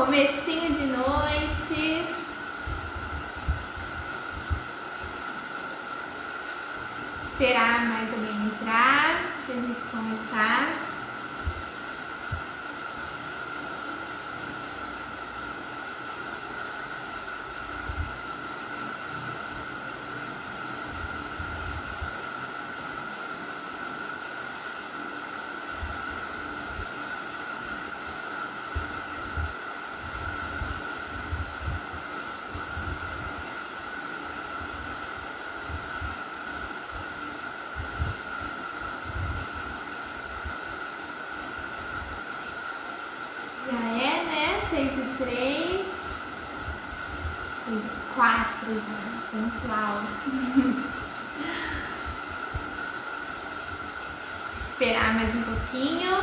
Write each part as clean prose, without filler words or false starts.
Comecinho de noite. Esperar mais alguém entrar pra gente começar. Já é, né? 6h03. 6h04 já, pontual. Esperar mais um pouquinho.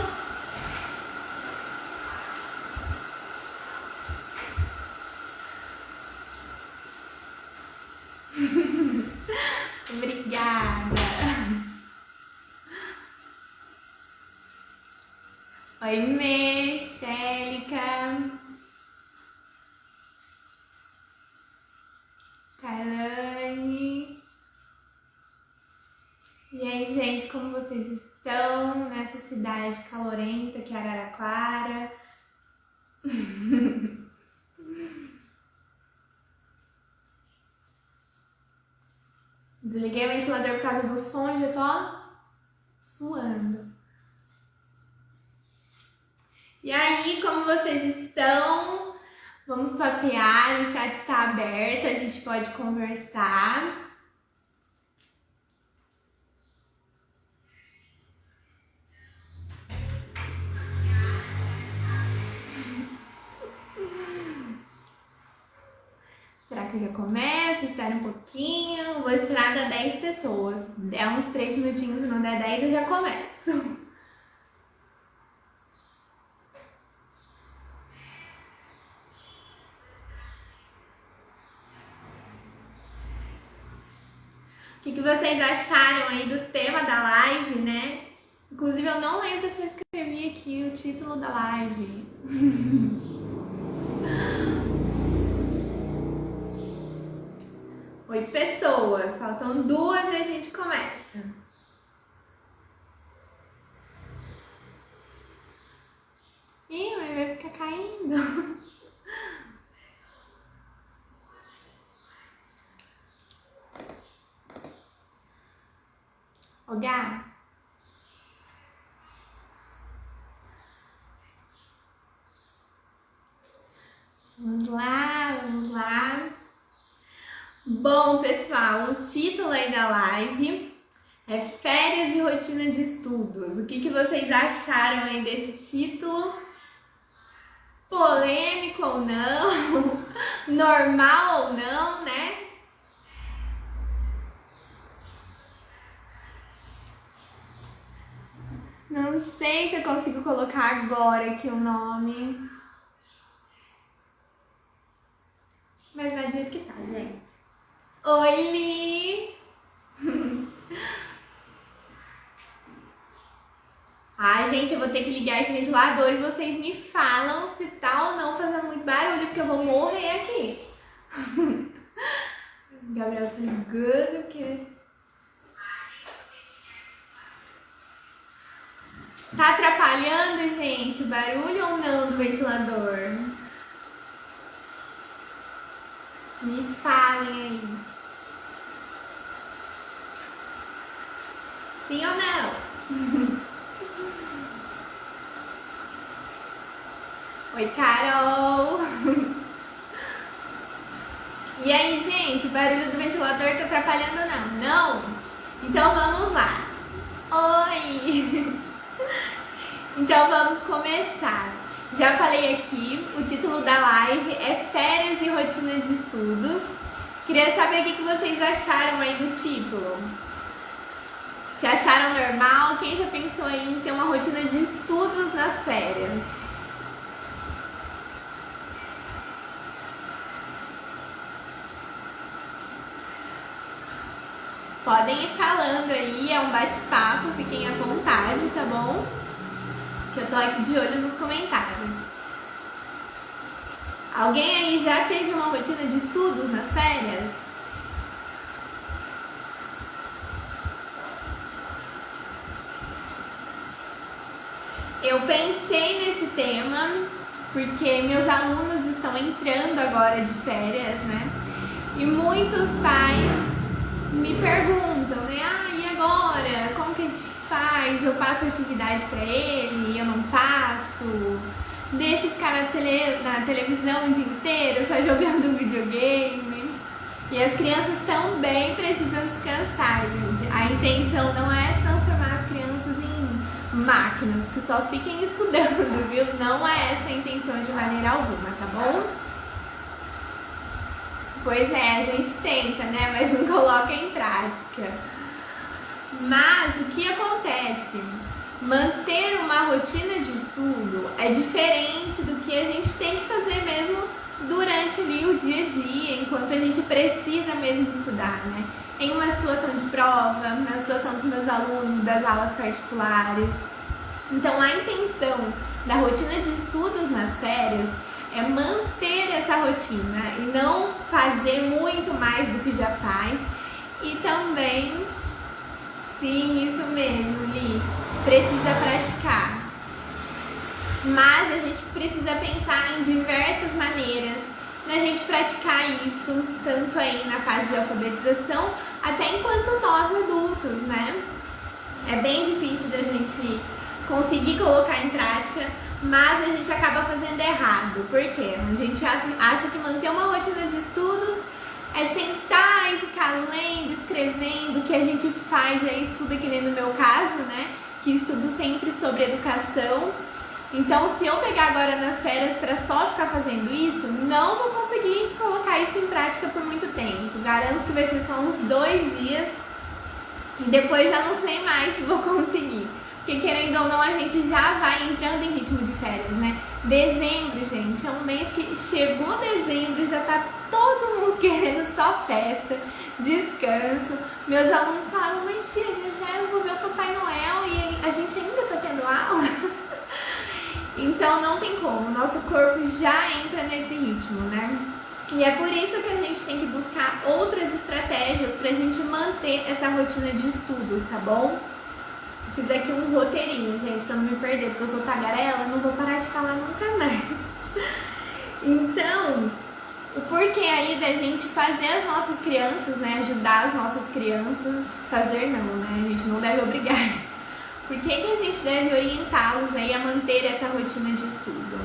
Obrigada. Oi, Mê, Célica, Kailane. E aí, gente, como vocês estão nessa cidade calorenta que é Araraquara? Desliguei o ventilador por causa do som e já tô suando. E aí, como vocês estão? Vamos papear, o chat está aberto, a gente pode conversar. Será que eu já começo? Espera um pouquinho. Vou esperar dar 10 pessoas. Der uns 3 minutinhos, se não der 10 eu já começo. O que vocês acharam aí do tema da live, né? Inclusive eu não lembro se eu escrevi aqui o título da live. 8 pessoas, faltam 2 e a gente começa. Ih, mas vai ficar caindo. Ô, Gá. Vamos lá, vamos lá. Bom, pessoal, o título aí da live é Férias e Rotina de Estudos. O que vocês acharam aí desse título? Polêmico ou não? Normal ou não, né? Não sei se eu consigo colocar agora aqui o nome. Mas vai do jeito que tá, gente. Oi, Li! Ai, gente, eu vou ter que ligar esse ventilador e vocês me falam se tá ou não fazendo muito barulho, porque eu vou morrer aqui. Gabriel tá ligando que... Tá atrapalhando, gente, o barulho ou não do ventilador? Me falem aí. Sim ou não? Oi, Carol! E aí, gente, o barulho do ventilador tá atrapalhando ou não? Não? Então vamos lá. Oi! Então vamos começar. Já falei aqui, o título da live é Férias e Rotina de Estudos. Queria saber o que vocês acharam aí do título. Se acharam normal? Quem já pensou em ter uma rotina de estudos nas férias? Podem ir falando aí, é um bate-papo, fiquem à vontade, tá bom? Que eu tô aqui de olho nos comentários. Alguém aí já teve uma rotina de estudos nas férias? Eu pensei nesse tema porque meus alunos estão entrando agora de férias, né? E muitos pais me perguntam, né? E agora? Como que a gente faz? Eu passo atividade para ele? Eu não passo? Deixo ficar na televisão o dia inteiro, só jogando videogame? E as crianças também precisam descansar, gente. A intenção não é transformar as crianças em máquinas que só fiquem estudando, viu? Não é essa a intenção de maneira alguma, tá bom? Pois é, a gente tenta, né? Mas não coloca em prática. Mas o que acontece? Manter uma rotina de estudo é diferente do que a gente tem que fazer mesmo durante ali o dia a dia, enquanto a gente precisa mesmo estudar, né? Em uma situação de prova, na situação dos meus alunos, das aulas particulares. Então a intenção da rotina de estudos nas férias é manter essa rotina e não fazer muito mais do que já faz. E também, sim, isso mesmo, Li, precisa praticar. Mas a gente precisa pensar em diversas maneiras da gente praticar isso, tanto aí na fase de alfabetização, até enquanto nós adultos, né? É bem difícil da gente conseguir colocar em prática, mas a gente acaba fazendo errado. Por quê? A gente acha que manter uma rotina de estudos é sentar e ficar lendo, escrevendo, o que a gente faz é estuda, que nem no meu caso, né? Que estudo sempre sobre educação. Então, se eu pegar agora nas férias para só ficar fazendo isso, não vou conseguir colocar isso em prática por muito tempo. Garanto que vai ser só uns 2 dias e depois já não sei mais se vou conseguir. Porque querendo ou não, a gente já vai entrando em ritmo de férias, né? Dezembro, gente, é um mês que chegou dezembro, já tá todo mundo querendo só festa, descanso. Meus alunos falavam, mas tia, já eu vou ver o Papai Noel e a gente ainda tá tendo aula. Então não tem como, nosso corpo já entra nesse ritmo, né? E é por isso que a gente tem que buscar outras estratégias pra gente manter essa rotina de estudos, tá bom? Fiz aqui um roteirinho, gente, pra não me perder, porque eu sou tagarela, não vou parar de falar nunca mais. Então, o porquê aí da gente fazer as nossas crianças, né, ajudar as nossas crianças, fazer não, né, a gente não deve obrigar. Por que a gente deve orientá-los aí a manter essa rotina de estudo?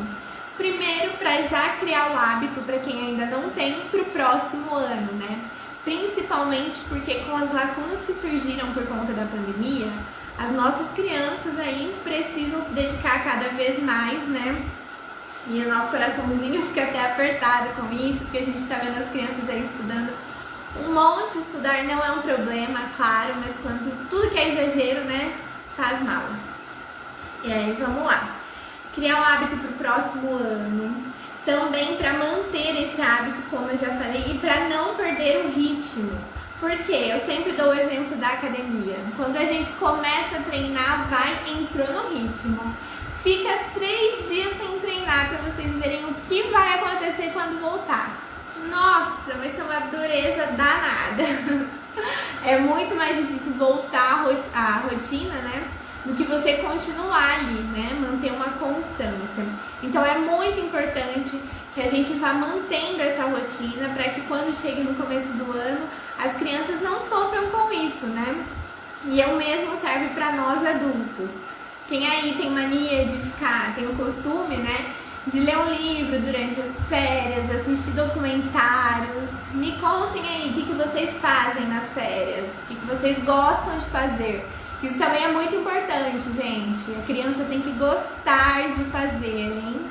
Primeiro, para já criar o hábito, para quem ainda não tem, para o próximo ano, né? Principalmente porque com as lacunas que surgiram por conta da pandemia, as nossas crianças aí precisam se dedicar cada vez mais, né? E o nosso coraçãozinho fica até apertado com isso, porque a gente tá vendo as crianças aí estudando um monte. Estudar não é um problema, claro, mas quando tudo que é exagero, né, faz mal. E aí, vamos lá. Criar um hábito pro próximo ano. Também para manter esse hábito, como eu já falei, e para não perder o ritmo. Porque eu sempre dou o exemplo da academia. Quando a gente começa a treinar, entrou no ritmo. Fica 3 dias sem treinar para vocês verem o que vai acontecer quando voltar. Nossa, vai ser uma dureza danada. É muito mais difícil voltar à rotina, né? Do que você continuar ali, né? Manter uma constância. Então é muito importante que a gente vá mantendo essa rotina para que quando chegue no começo do ano, as crianças não sofram com isso, né? E o mesmo serve para nós adultos. Quem aí tem mania de tem o costume, né, de ler um livro durante as férias, assistir documentários, me contem aí o que vocês fazem nas férias, o que vocês gostam de fazer. Isso também é muito importante, gente. A criança tem que gostar de fazer, hein?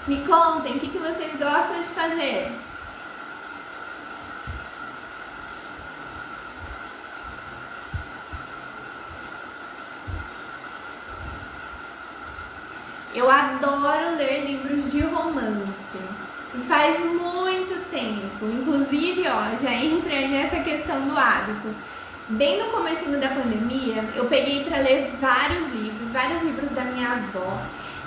Me contem o que vocês gostam de fazer. Eu adoro ler livros de romance. E faz muito tempo. Inclusive, já entra nessa questão do hábito. Bem no comecinho da pandemia, eu peguei para ler vários livros da minha avó.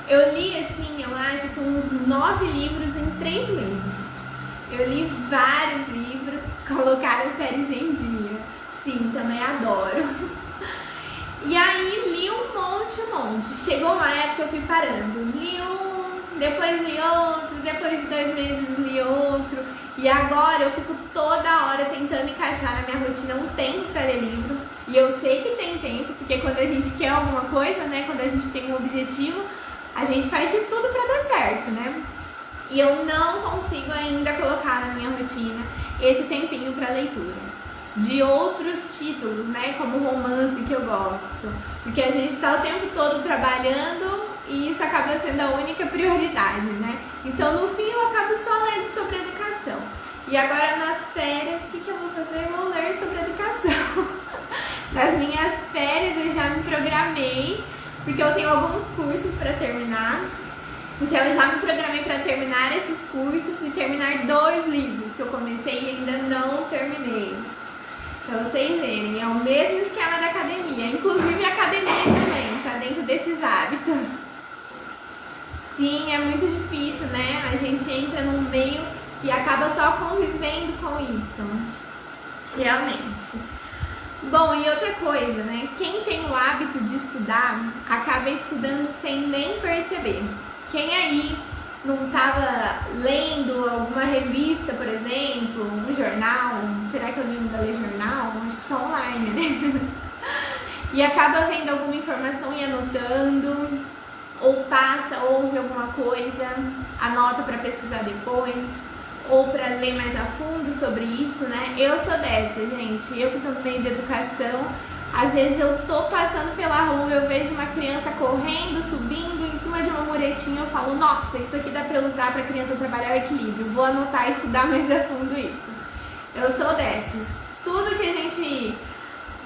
Eu li, assim, eu acho que uns 9 livros em 3 meses. Eu li vários livros, colocaram séries em dia. Sim, também adoro. E aí li um monte. Chegou uma época que eu fui parando. Li um, depois li outro, depois de 2 meses li outro. E agora eu fico toda hora tentando encaixar na minha rotina um tempo para ler livro. E eu sei que tem tempo, porque quando a gente quer alguma coisa, né? Quando a gente tem um objetivo, a gente faz de tudo para dar certo, né? E eu não consigo ainda colocar na minha rotina esse tempinho para leitura. De outros títulos, né, como romance que eu gosto, porque a gente tá o tempo todo trabalhando e isso acaba sendo a única prioridade, né? Então no fim eu acabo só lendo sobre educação. E agora nas férias, o que eu vou fazer? Eu vou ler sobre educação. Nas minhas férias eu já me programei, porque eu tenho alguns cursos para terminar. Então eu já me programei para terminar esses cursos e terminar 2 livros que eu comecei e ainda não terminei. Pra vocês verem, é o mesmo esquema da academia. Inclusive a academia também tá dentro desses hábitos. Sim, é muito difícil, né? A gente entra num meio e acaba só convivendo com isso. Realmente. Bom, e outra coisa, né? Quem tem o hábito de estudar, acaba estudando sem nem perceber. Quem aí não estava lendo alguma revista, por exemplo, um jornal? Será que alguém ainda lê jornal? Acho que só online, né? E acaba vendo alguma informação e anotando, ou passa, ouve alguma coisa, anota para pesquisar depois, ou para ler mais a fundo sobre isso, né? Eu sou dessa, gente. Eu que estou no meio de educação, às vezes eu tô passando pela rua, eu vejo uma criança correndo, subindo em cima de uma muretinha, eu falo, nossa, isso aqui dá pra usar pra criança trabalhar o equilíbrio, vou anotar e estudar mais a fundo isso. Eu sou dessas. Tudo que a gente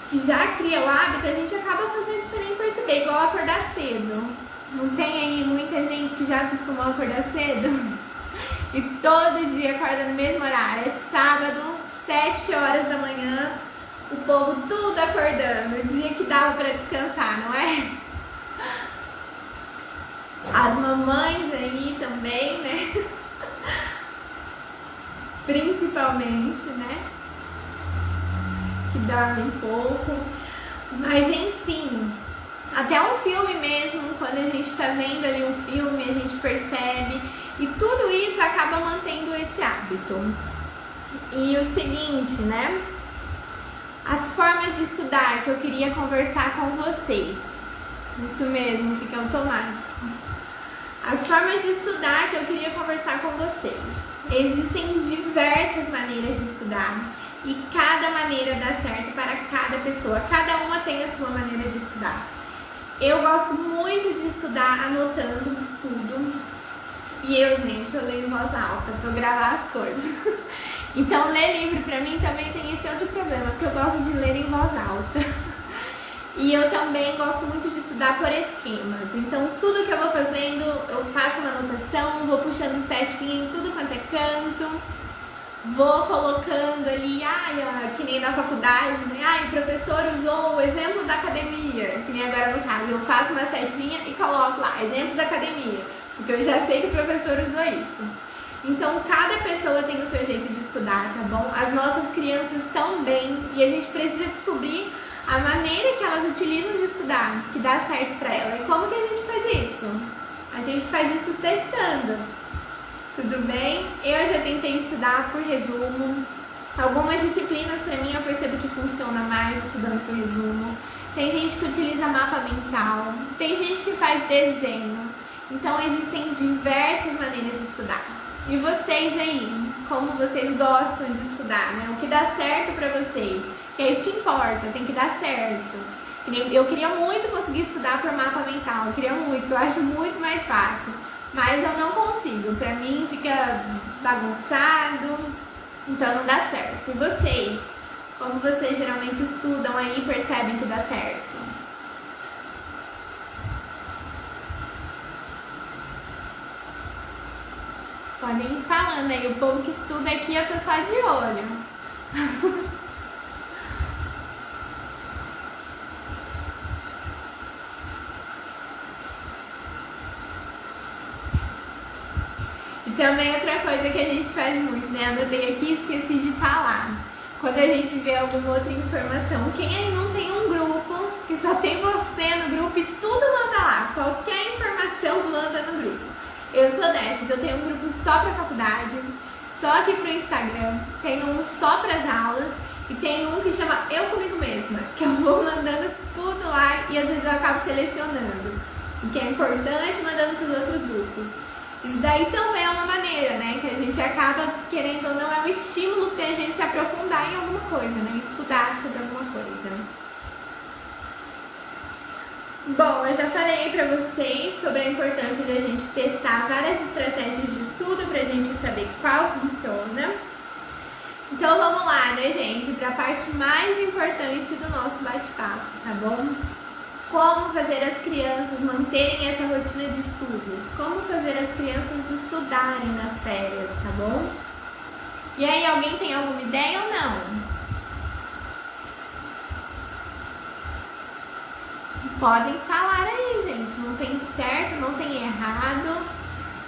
que já cria o hábito, a gente acaba fazendo sem nem perceber, igual acordar cedo. Não tem aí muita gente que já acostumou a acordar cedo? E todo dia acorda no mesmo horário, é sábado, 7 horas da manhã, o povo tudo acordando, o dia que dava pra descansar, não é? As mamães aí também, né? Principalmente, né? Que dormem pouco. Mas enfim, até um filme mesmo, quando a gente tá vendo ali um filme, a gente percebe. E tudo isso acaba mantendo esse hábito. E o seguinte, né? As formas de estudar que eu queria conversar com vocês. Isso mesmo, fica automático. As formas de estudar que eu queria conversar com vocês. Existem diversas maneiras de estudar e cada maneira dá certo para cada pessoa. Cada uma tem a sua maneira de estudar. Eu gosto muito de estudar anotando tudo. E eu, gente, eu leio em voz alta para gravar as coisas. Então, ler livro pra mim também tem esse outro problema, porque eu gosto de ler em voz alta. E eu também gosto muito de estudar por esquemas. Então, tudo que eu vou fazendo, eu faço uma anotação, vou puxando setinha em tudo quanto é canto, vou colocando ali, que nem na faculdade, né? O professor usou o exemplo da academia, que nem agora no caso. Eu faço uma setinha e coloco lá, exemplo da academia, porque eu já sei que o professor usou isso. Então, cada pessoa tem o seu jeito de estudar, tá bom? As nossas crianças também, e a gente precisa descobrir a maneira que elas utilizam de estudar, que dá certo pra elas. E como que a gente faz isso? A gente faz isso testando. Tudo bem? Eu já tentei estudar por resumo. Algumas disciplinas pra mim eu percebo que funciona mais estudando por resumo. Tem gente que utiliza mapa mental, tem gente que faz desenho. Então, existem diversas maneiras de estudar. E vocês aí, como vocês gostam de estudar, né? O que dá certo pra vocês? Que é isso que importa, tem que dar certo. Eu queria muito conseguir estudar por mapa mental, eu queria muito, porque eu acho muito mais fácil. Mas eu não consigo, pra mim fica bagunçado, então não dá certo. E vocês? Como vocês geralmente estudam aí e percebem que dá certo? Podem ir falando aí, o povo que estuda aqui eu tô só de olho. Também outra coisa que a gente faz muito, né? Anotei aqui e esqueci de falar. Quando a gente vê alguma outra informação, quem aí não tem um grupo, que só tem você no grupo e tudo manda lá, qualquer informação manda no grupo. Eu sou dessas, eu tenho um grupo só pra faculdade, só aqui pro Instagram, tenho um só pras aulas e tem um que chama Eu Comigo Mesma, que eu vou mandando tudo lá e às vezes eu acabo selecionando o que é importante, mandando pros outros grupos. Isso daí também é uma maneira, né, que a gente acaba, querendo ou não, é um estímulo pra gente se aprofundar em alguma coisa, né, estudar sobre alguma coisa. Bom, eu já falei pra vocês sobre a importância de a gente testar várias estratégias de estudo pra gente saber qual funciona. Então vamos lá, né, gente, pra parte mais importante do nosso bate-papo, tá bom? Como fazer as crianças manterem essa rotina de estudos? Como fazer as crianças estudarem nas férias, tá bom? E aí, alguém tem alguma ideia ou não? Podem falar aí, gente. Não tem certo, não tem errado.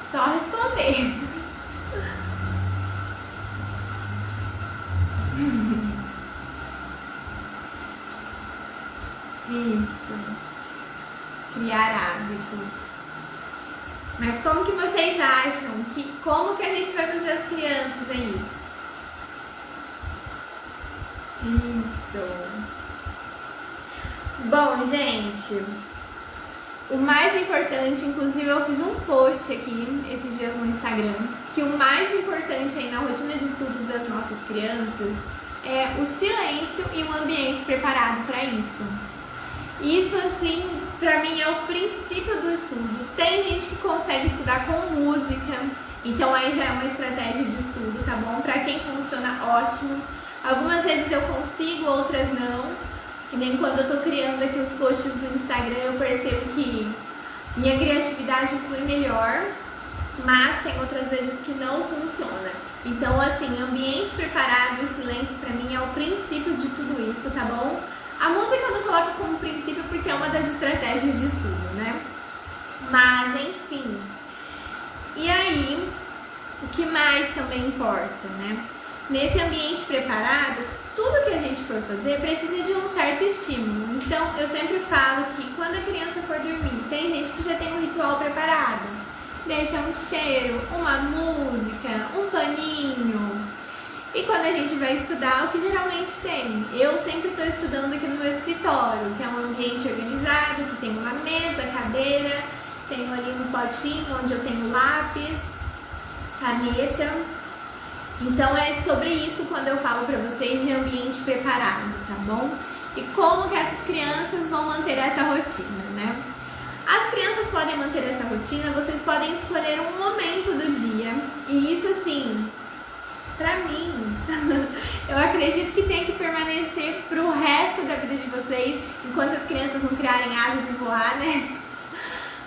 Só responder. Isso. Criar hábitos. Mas como que vocês acham? Como que a gente vai fazer as crianças aí? Isso. Bom, gente, o mais importante, inclusive eu fiz um post aqui esses dias no Instagram, que o mais importante aí na rotina de estudos das nossas crianças é o silêncio e um ambiente preparado para isso. Isso, assim, pra mim é o princípio do estudo. Tem gente que consegue estudar com música, então aí já é uma estratégia de estudo, tá bom? Pra quem funciona, ótimo. Algumas vezes eu consigo, outras não. Que nem quando eu tô criando aqui os posts do Instagram, eu percebo que minha criatividade flui melhor, mas tem outras vezes que não funciona. Então, assim, ambiente preparado e silêncio pra mim é o princípio de tudo isso, tá bom? A música eu não coloco como princípio porque é uma das estratégias de estudo, né? Mas, enfim. E aí, o que mais também importa, né? Nesse ambiente preparado, tudo que a gente for fazer precisa de um certo estímulo. Então, eu sempre falo que quando a criança for dormir, tem gente que já tem um ritual preparado. Deixa um cheiro, uma música, um paninho. E quando a gente vai estudar, o que geralmente tem? Eu sempre estou estudando aqui no meu escritório, que é um ambiente organizado, que tem uma mesa, cadeira, tenho ali um potinho onde eu tenho lápis, caneta. Então é sobre isso quando eu falo para vocês de ambiente preparado, tá bom? E como que essas crianças vão manter essa rotina, né? As crianças podem manter essa rotina, vocês podem escolher um momento do dia. E isso, assim, pra mim, eu acredito que tem que permanecer pro resto da vida de vocês, enquanto as crianças não criarem asas e voar, né?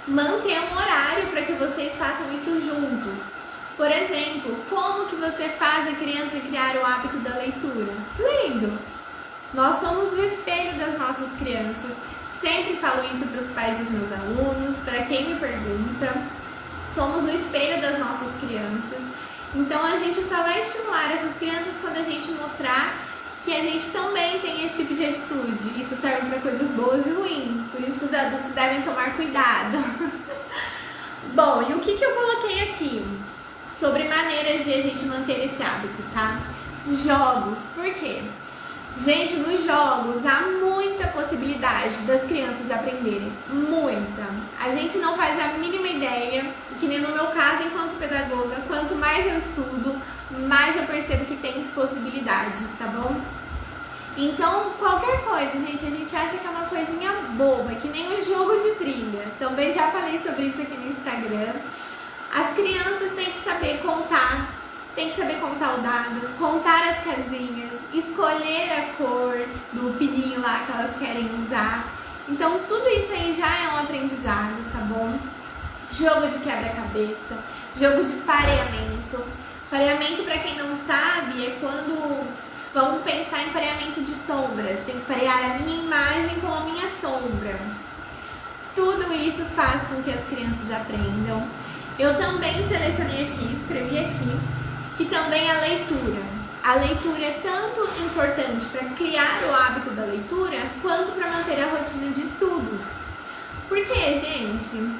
Manter um horário para que vocês façam isso juntos. Por exemplo, como que você faz a criança criar o hábito da leitura? Lendo. Nós somos o espelho das nossas crianças. Sempre falo isso para os pais dos meus alunos, para quem me pergunta. Somos o espelho das nossas crianças. Então a gente só vai estimular essas crianças quando a gente mostrar que a gente também tem esse tipo de atitude. Isso serve para coisas boas e ruins. Por isso que os adultos devem tomar cuidado. Bom, e o que eu coloquei aqui? Sobre maneiras de a gente manter esse hábito, tá? Jogos. Por quê? Gente, nos jogos há muita possibilidade das crianças aprenderem. Muita. A gente não faz a mínima ideia, que nem no meu caso, enquanto pedagoga, quanto mais eu estudo, mais eu percebo que tem possibilidades, tá bom? Então, qualquer coisa, gente, a gente acha que é uma coisinha boba, que nem o jogo de trilha. Também já falei sobre isso aqui no Instagram. As crianças têm que saber contar, tem que saber contar o dado, contar as casinhas, escolher a cor do pininho lá que elas querem usar. Então, tudo isso aí já é um aprendizado, tá bom? Jogo de quebra-cabeça, jogo de pareamento. Pareamento, para quem não sabe, é quando vamos pensar em pareamento de sombras. Tem que parear a minha imagem com a minha sombra. Tudo isso faz com que as crianças aprendam. Eu também selecionei aqui, escrevi aqui, que também a leitura. A leitura é tanto importante para criar o hábito da leitura, quanto para manter a rotina de estudos. Porque, gente,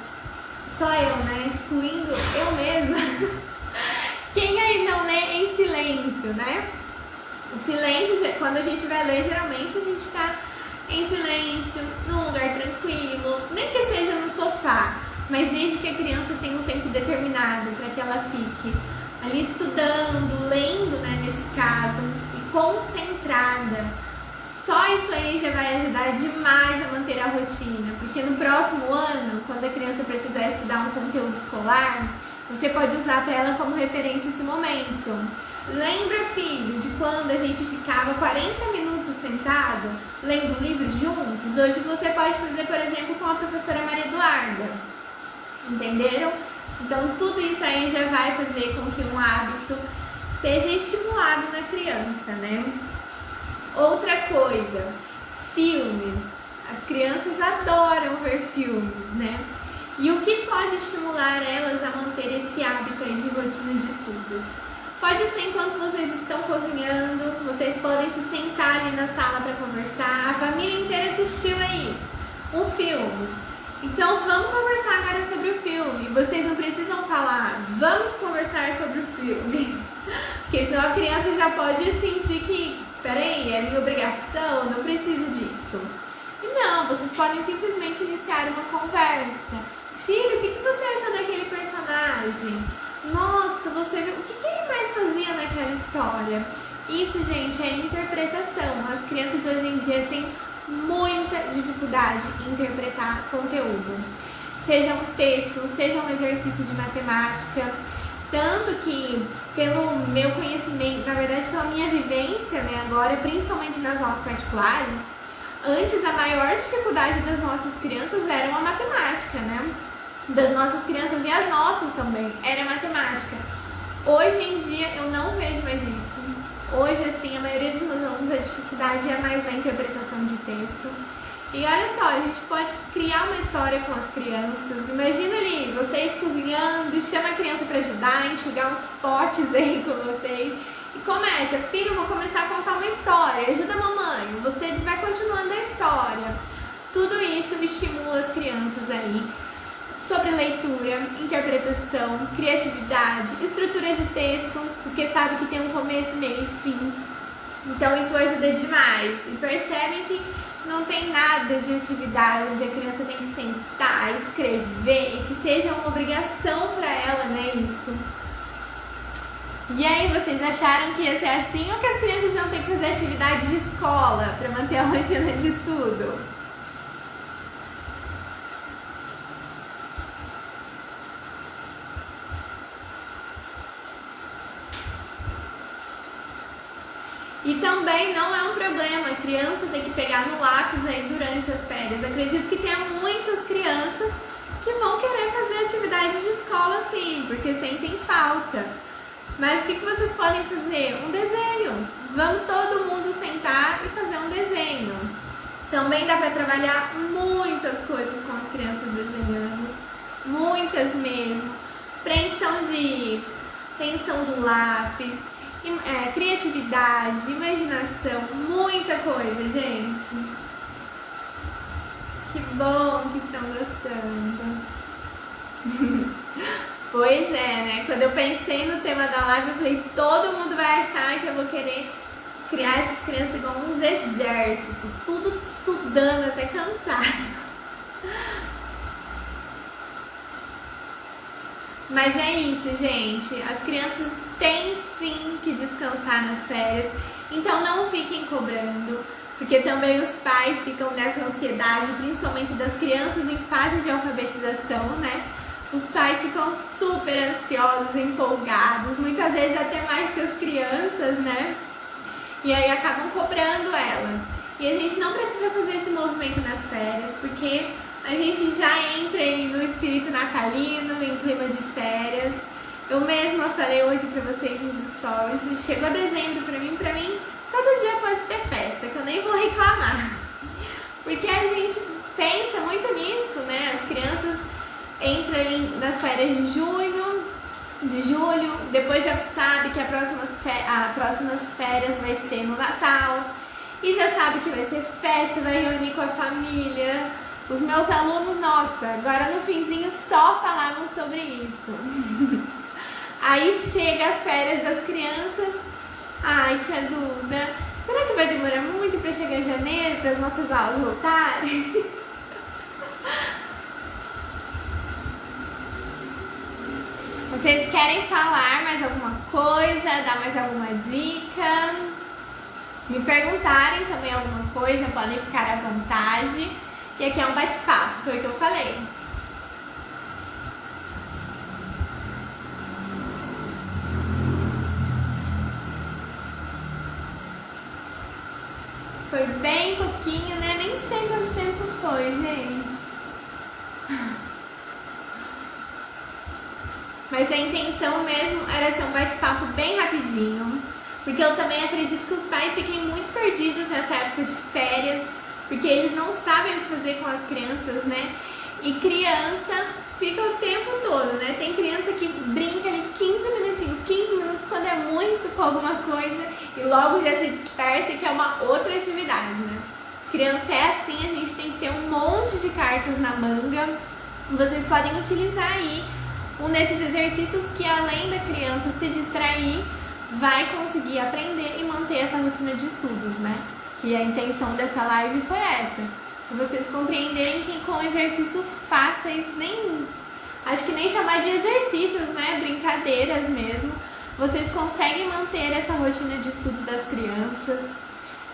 só eu, né, excluindo eu mesma, quem aí não lê em silêncio, né? O silêncio, quando a gente vai ler, geralmente a gente está em silêncio, num lugar tranquilo, nem que seja no sofá, mas desde que a criança tenha um tempo determinado para que ela fique ali estudando, lendo, né, nesse caso, e concentrada. Só isso aí já vai ajudar demais a manter a rotina, porque no próximo ano, quando a criança precisar estudar um conteúdo escolar, você pode usar para ela como referência esse momento. Lembra, filho, de quando a gente ficava 40 minutos sentado, lendo um livro juntos? Hoje você pode fazer, por exemplo, com a professora Maria Eduarda. Entenderam? Então, tudo isso aí já vai fazer com que um hábito seja estimulado na criança, né? Outra coisa, filmes. As crianças adoram ver filmes, né? E o que pode estimular elas a manter esse hábito aí de rotina de estudos? Pode ser enquanto vocês estão cozinhando, vocês podem se sentar ali na sala para conversar, a família inteira assistiu aí um filme. Então vamos conversar agora sobre o filme. Vocês não precisam falar, vamos conversar sobre o filme. Porque senão a criança já pode sentir que, peraí, é minha obrigação, não preciso disso. E não, vocês podem simplesmente iniciar uma conversa. Filho, o que você achou daquele personagem? Nossa, você viu, o que ele mais fazia naquela história? Isso, gente, é interpretação. As crianças hoje em dia têm muita dificuldade em interpretar conteúdo. Seja um texto, seja um exercício de matemática. Tanto que, pelo meu conhecimento, na verdade pela minha vivência, né, agora, principalmente nas aulas particulares, antes a maior dificuldade das nossas crianças era a matemática, né? Das nossas crianças e as nossas também, era a matemática. Hoje em dia eu não vejo mais isso. Hoje, assim, a maioria dos meus alunos a dificuldade é mais na interpretação de texto. E olha só, a gente pode criar uma história com as crianças. Imagina ali, vocês cozinhando, chama a criança para ajudar, enxugar uns potes aí com vocês. E começa, filho, vou começar a contar uma história, ajuda a mamãe, você vai continuando a história. Tudo isso estimula as crianças aí sobre leitura, interpretação, criatividade, estrutura de texto, porque sabe que tem um começo, meio e fim. Então isso ajuda demais. E percebem que não tem nada de atividade onde a criança tem que sentar, escrever, e que seja uma obrigação para ela, né, isso. E aí, vocês acharam que ia ser assim ou que as crianças iam ter que fazer atividade de escola para manter a rotina de estudo? E também não é um problema a criança ter que pegar no lápis aí durante as férias. Acredito que tenha muitas crianças que vão querer fazer atividade de escola sim, porque sentem falta. Mas o que vocês podem fazer? Um desenho. Vamos todo mundo sentar e fazer um desenho. Também dá para trabalhar muitas coisas com as crianças desenhando. Muitas mesmo. Tensão do lápis. Criatividade, imaginação, muita coisa, gente. Que bom que estão gostando. Pois é, né? Quando eu pensei no tema da live, eu falei, todo mundo vai achar que eu vou querer criar essas crianças igual uns exércitos, tudo estudando até cansar. Mas é isso, gente. As crianças têm sim que descansar nas férias. Então não fiquem cobrando, porque também os pais ficam nessa ansiedade, principalmente das crianças em fase de alfabetização, né? Os pais ficam super ansiosos, empolgados, muitas vezes até mais que as crianças, né? E aí acabam cobrando elas. E a gente não precisa fazer esse movimento nas férias, porque a gente já entra aí no espírito natalino, em clima de férias. Eu mesma falei hoje pra vocês nos stories, chegou dezembro pra mim, todo dia pode ter festa, que eu nem vou reclamar. Porque a gente pensa muito nisso, né? As crianças entram vai vir nas férias de junho, de julho. Depois já sabe que as próximas férias vai ser no Natal. E já sabe que vai ser festa, vai reunir com a família. Os meus alunos, nossa, agora no finzinho só falavam sobre isso. Aí chega as férias das crianças. Ai, tia Duda, será que vai demorar muito para chegar em janeiro, para as nossas aulas voltarem? Vocês querem falar mais alguma coisa, dar mais alguma dica? Me perguntarem também alguma coisa, podem ficar à vontade. E aqui é um bate-papo, foi o que eu falei. Foi bem pouquinho, né? Nem sei quanto tempo foi, gente. Mas a intenção mesmo era ser um bate-papo bem rapidinho. Porque eu também acredito que os pais fiquem muito perdidos nessa época de férias. Porque eles não sabem o que fazer com as crianças, né? E criança fica o tempo todo, né? Tem criança que brinca ali 15 minutos quando é muito com alguma coisa e logo já se dispersa, que é uma outra atividade, né? Criança é assim, a gente tem que ter um monte de cartas na manga. Vocês podem utilizar aí um desses exercícios que, além da criança se distrair, vai conseguir aprender e manter essa rotina de estudos, né? Que a intenção dessa live foi essa. Pra vocês compreenderem que com exercícios fáceis, acho que nem chamar de exercícios, né? Brincadeiras mesmo. Vocês conseguem manter essa rotina de estudo das crianças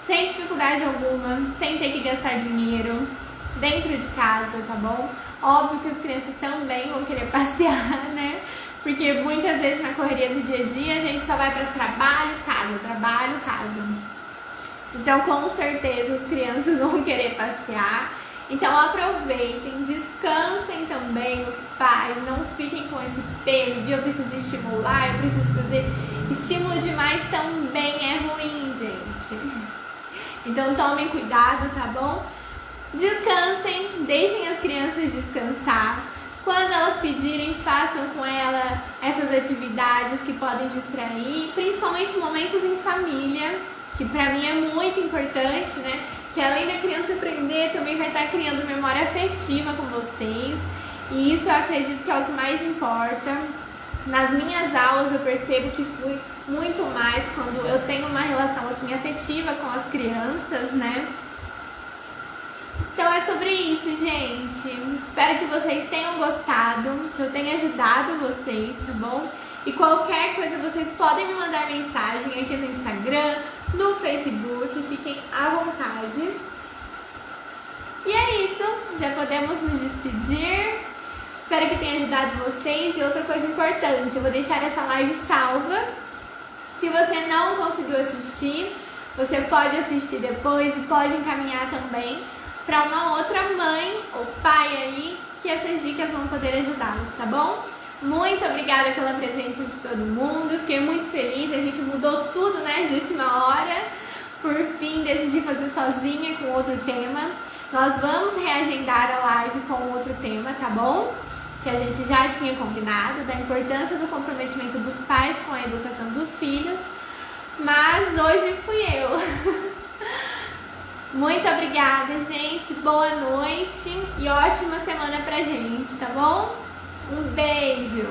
sem dificuldade alguma, sem ter que gastar dinheiro dentro de casa, tá bom? Óbvio que as crianças também vão querer passear, né? Porque muitas vezes na correria do dia a dia a gente só vai para trabalho, casa. Então com certeza as crianças vão querer passear. Então aproveitem, descansem também os pais, não fiquem com esse peso de eu preciso estimular, eu preciso fazer. Estímulo demais também é ruim, gente. Então tomem cuidado, tá bom? Descansem, deixem as crianças descansar. Quando elas pedirem, façam com ela essas atividades que podem distrair, principalmente momentos em família, que pra mim é muito importante, né? Que além da criança aprender, também vai estar criando memória afetiva com vocês. E isso eu acredito que é o que mais importa. Nas minhas aulas eu percebo que flui muito mais quando eu tenho uma relação assim afetiva com as crianças, né? Então é sobre isso, gente. Espero que vocês tenham gostado, que eu tenha ajudado vocês, tá bom? E qualquer coisa vocês podem me mandar mensagem aqui no Instagram, no Facebook, fiquem à vontade. E é isso, já podemos nos despedir. Espero que tenha ajudado vocês. E outra coisa importante, eu vou deixar essa live salva. Se você não conseguiu assistir, você pode assistir depois e pode encaminhar também para uma outra mãe ou pai aí, que essas dicas vão poder ajudá-los, tá bom? Muito obrigada pela presença de todo mundo, fiquei muito feliz, a gente mudou tudo, né, de última hora. Por fim, decidi fazer sozinha com outro tema. Nós vamos reagendar a live com outro tema, tá bom? Que a gente já tinha combinado, da importância do comprometimento dos pais com a educação dos filhos. Mas hoje fui eu. Muito obrigada, gente. Boa noite e ótima semana pra gente, tá bom? Um beijo!